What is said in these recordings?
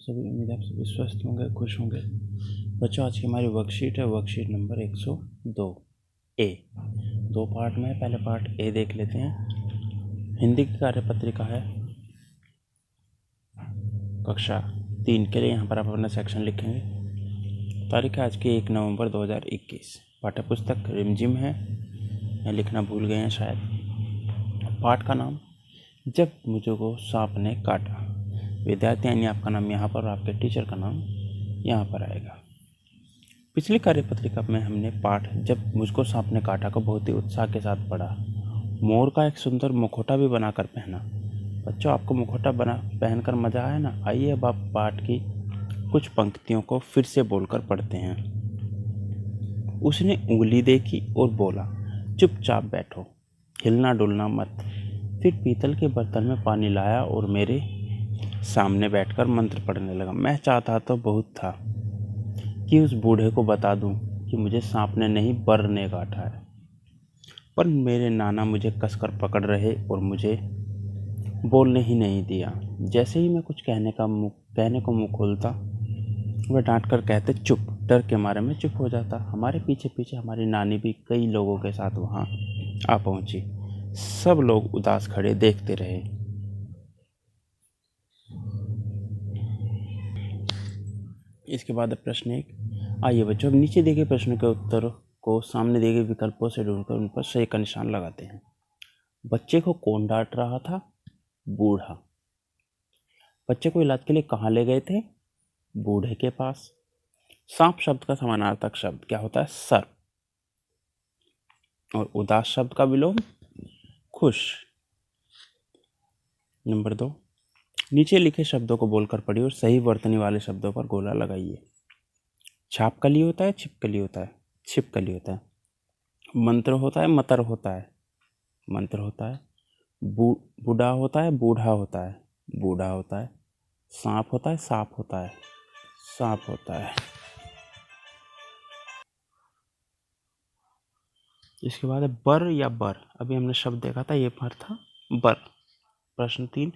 सभी उम्मीद है आप सभी स्वस्थ होंगे, खुश होंगे। बच्चों, आज की हमारी वर्कशीट है वर्कशीट नंबर 102 ए। 2 पार्ट में, पहले पार्ट ए देख लेते हैं। हिंदी की कार्यपत्रिका है कक्षा 3 के लिए। यहाँ पर आप अपना सेक्शन लिखेंगे। तारीख है आज की 1 नवंबर 2021। पाठ्य पुस्तक रिमझिम है, या लिखना भूल गए हैं शायद। पाठ का नाम जब मुझको सांप ने काटा। विद्यार्थी यानी आपका नाम यहाँ पर और आपके टीचर का नाम यहाँ पर आएगा। पिछली कार्यपत्रिका में हमने पाठ जब मुझको सांप ने काटा को बहुत ही उत्साह के साथ पढ़ा। मोर का एक सुंदर मुखौटा भी बनाकर पहना। बच्चों, आपको मुखौटा बना पहनकर मजा आया ना? आइए अब आप पाठ की कुछ पंक्तियों को फिर से बोलकर पढ़ते हैं। उसने उंगली देखी और बोला, चुपचाप बैठो, हिलना डुलना मत। फिर पीतल के बर्तन में पानी लाया और मेरे सामने बैठकर मंत्र पढ़ने लगा। मैं चाहता तो बहुत था कि उस बूढ़े को बता दूं कि मुझे सांप ने नहीं, बर ने काटा है, पर मेरे नाना मुझे कसकर पकड़ रहे और मुझे बोलने ही नहीं दिया। जैसे ही मैं कुछ कहने को मुंह खोलता, वह डांट कर कहते चुप। डर के मारे में चुप हो जाता। हमारे पीछे पीछे हमारी नानी भी कई लोगों के साथ वहाँ आ पहुंची। सब लोग उदास खड़े देखते रहे। इसके बाद प्रश्न 1। आइए बच्चों, अब नीचे दिए गए प्रश्नों के उत्तर को सामने दिए गए विकल्पों से ढूंढकर उन पर सही का निशान लगाते हैं। बच्चे को कौन डांट रहा था? बूढ़ा। बच्चे को इलाज के लिए कहाँ ले गए थे? बूढ़े के पास। सांप शब्द का समानार्थक शब्द क्या होता है? सर्प। और उदास शब्द का विलोम खुश। नंबर 2, नीचे लिखे शब्दों को बोलकर पढ़िए और सही वर्तनी वाले शब्दों पर गोला लगाइए। छापकली होता है, छिपकली होता है? छिपकली होता है। मंत्र होता है, मतर होता है? मंत्र होता है। बूढ़ा होता है, बूढ़ा होता है? बूढ़ा होता है। सांप होता है, सांप होता है? सांप होता है। इसके बाद है बर या बर। अभी हमने शब्द देखा था, ये पर था बर। प्रश्न 3,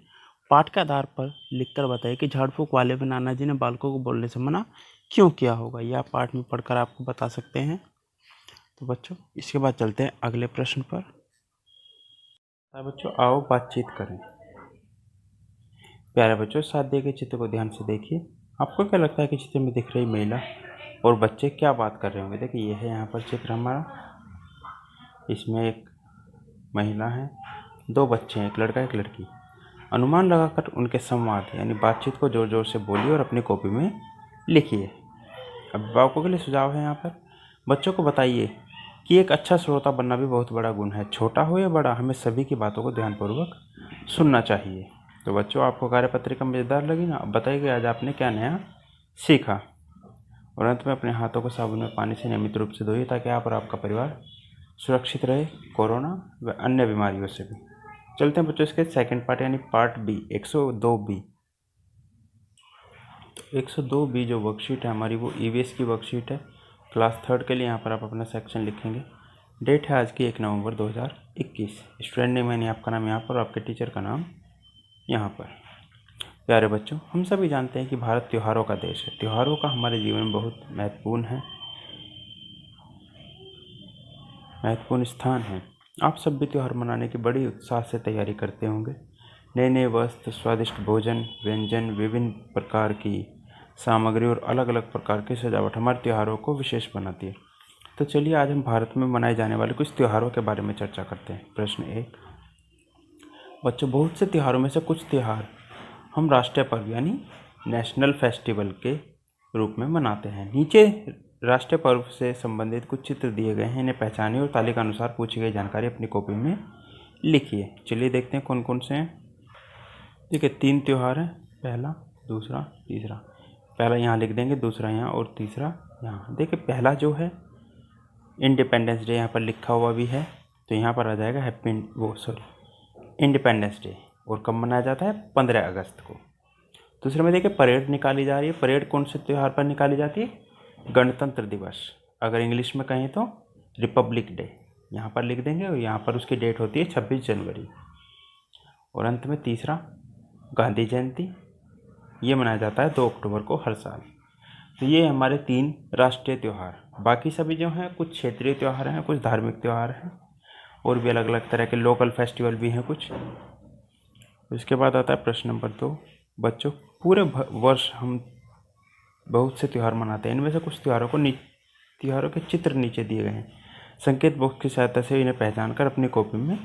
पाठ के आधार पर लिखकर बताइए कि झाड़ फूक वाले में नाना जी ने बालकों को बोलने से मना क्यों किया होगा। यह आप पाठ में पढ़कर आपको बता सकते हैं। तो बच्चों, इसके बाद चलते हैं अगले प्रश्न पर। बच्चों, आओ बातचीत करें। प्यारे बच्चों, साथ दिए गए चित्र को ध्यान से देखिए। आपको क्या लगता है कि चित्र में दिख रही महिला और बच्चे क्या बात कर रहे होंगे? देखिए, यह है यहाँ पर चित्र हमारा। इसमें एक महिला है, 2 बच्चे हैं, एक लड़का एक लड़की। अनुमान लगाकर उनके संवाद यानी बातचीत को जोर जोर से बोलिए और अपनी कॉपी में लिखिए। अभिभावकों के लिए सुझाव है यहाँ पर। बच्चों को बताइए कि एक अच्छा श्रोता बनना भी बहुत बड़ा गुण है। छोटा हो या बड़ा, हमें सभी की बातों को ध्यानपूर्वक सुनना चाहिए। तो बच्चों, आपको कार्यपत्रिका मज़ेदार लगी ना? अब बताइए आज आपने क्या नया सीखा। और अंत में अपने हाथों को साबुन में पानी से नियमित रूप से धोइए ताकि आप और आपका परिवार सुरक्षित रहे कोरोना व अन्य बीमारियों से भी। चलते हैं बच्चों इसके सेकंड पार्ट यानी पार्ट बी, 102 बी। 102 बी जो वर्कशीट है हमारी, वो ईवीएस की वर्कशीट है क्लास 3 के लिए। यहाँ पर आप अपना सेक्शन लिखेंगे। डेट है आज की 1 नवंबर 2021। स्टूडेंट नेम यानी आपका नाम यहाँ पर और आपके टीचर का नाम यहाँ पर। प्यारे बच्चों, हम सभी जानते हैं कि भारत त्योहारों का देश है। त्योहारों का हमारे जीवन में बहुत महत्वपूर्ण स्थान है। आप सब भी त्यौहार मनाने की बड़ी उत्साह से तैयारी करते होंगे। नए नए वस्त्र, स्वादिष्ट भोजन, व्यंजन, विभिन्न प्रकार की सामग्री और अलग अलग प्रकार की सजावट हमारे त्योहारों को विशेष बनाती है। तो चलिए आज हम भारत में मनाए जाने वाले कुछ त्योहारों के बारे में चर्चा करते हैं। प्रश्न 1, बच्चों, बहुत से त्योहारों में से कुछ त्यौहार हम राष्ट्रीय पर्व यानी नेशनल फेस्टिवल के रूप में मनाते हैं। नीचे राष्ट्रीय पर्व से संबंधित कुछ चित्र दिए गए हैं, इन्हें पहचानिए और तालिका अनुसार पूछी गई जानकारी अपनी कॉपी में लिखिए। चलिए देखते हैं कौन कौन से हैं। देखिए 3 त्यौहार हैं, पहला, दूसरा, तीसरा। पहला यहाँ लिख देंगे, दूसरा यहाँ और तीसरा यहाँ। देखिए पहला जो है इंडिपेंडेंस डे यहाँ पर लिखा हुआ भी है, तो यहाँ पर आ जाएगा इंडिपेंडेंस डे। और कब मनाया जाता है? 15 अगस्त को। दूसरे में देखिए परेड निकाली जा रही है। परेड कौन से त्यौहार पर निकाली जाती है? गणतंत्र दिवस। अगर इंग्लिश में कहें तो रिपब्लिक डे। यहाँ पर लिख देंगे और यहाँ पर उसकी डेट होती है 26 जनवरी। और अंत में तीसरा गांधी जयंती। ये मनाया जाता है 2 अक्टूबर को हर साल। तो ये हमारे 3 राष्ट्रीय त्यौहार। बाकी सभी जो हैं कुछ क्षेत्रीय त्यौहार हैं, कुछ धार्मिक त्यौहार हैं, और भी अलग अलग तरह के लोकल फेस्टिवल भी हैं कुछ। इसके बाद आता है प्रश्न नंबर 2। बच्चों, पूरे वर्ष हम बहुत से त्यौहार मनाते हैं। इनमें से कुछ त्योहारों के चित्र नीचे दिए गए हैं। संकेत बॉक्स की सहायता से इन्हें पहचान कर अपनी कॉपी में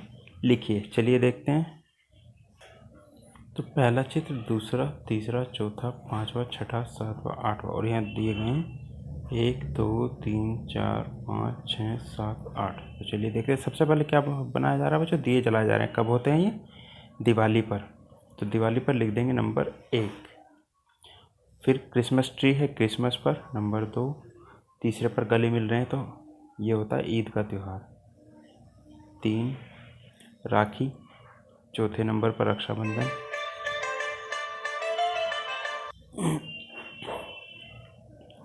लिखिए। चलिए देखते हैं। तो पहला चित्र, दूसरा, तीसरा, चौथा, 5वां, 6वां, 7वां, 8वां, और यहाँ दिए गए हैं 1 2 3 4 5 6 7 8। तो चलिए देखते हैं। सबसे पहले क्या बनाया जा रहा है बच्चों? दिए जलाए जा रहे हैं। कब होते हैं ये? दिवाली पर। तो दिवाली पर लिख देंगे नंबर 1। फिर क्रिसमस ट्री है, क्रिसमस पर नंबर 2। तीसरे पर गले मिल रहे हैं, तो ये होता है ईद का त्यौहार। 3 राखी। चौथे नंबर पर रक्षाबंधन।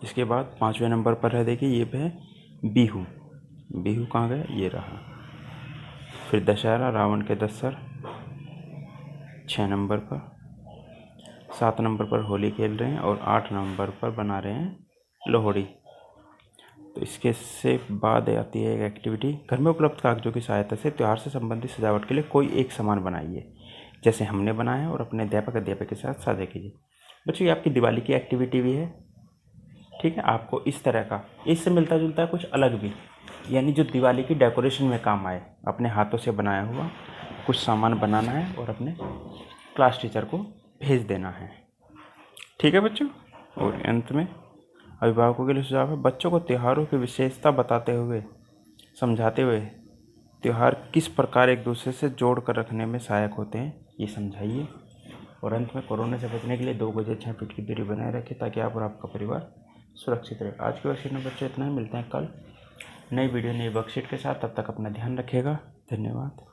इसके बाद 5वें नंबर पर है, देखिए ये पे है बिहू। बिहू कहाँ गया? ये रहा। फिर दशहरा, रावण के दस्तर 6 नंबर पर। 7 नंबर पर होली खेल रहे हैं, और 8 नंबर पर बना रहे हैं लोहड़ी। तो इसके से बाद आती है एक एक्टिविटी। घर में उपलब्ध कागजों की सहायता से त्यौहार से संबंधित सजावट के लिए कोई एक सामान बनाइए, जैसे हमने बनाया है, और अपने अध्यापक के साथ साझा कीजिए। बच्चों, ये आपकी दिवाली की एक्टिविटी भी है। ठीक है, आपको इस तरह का, इससे मिलता जुलता है कुछ अलग भी, यानी जो दिवाली की डेकोरेशन में काम आए, अपने हाथों से बनाया हुआ कुछ सामान बनाना है और अपने क्लास टीचर को भेज देना है। ठीक है बच्चों। और अंत में अभिभावकों के लिए सुझाव है, बच्चों को त्योहारों की विशेषता बताते हुए, समझाते हुए त्यौहार किस प्रकार एक दूसरे से जोड़ कर रखने में सहायक होते हैं, ये समझाइए। और अंत में कोरोना से बचने के लिए 2 गज 6 फीट की दूरी बनाए रखें, ताकि आप और आपका परिवार सुरक्षित रहे। आज की वर्कशीट में बच्चों इतना ही। मिलते हैं कल नई वीडियो, नई वर्कशीट के साथ। तब तक अपना ध्यान रखिएगा। धन्यवाद।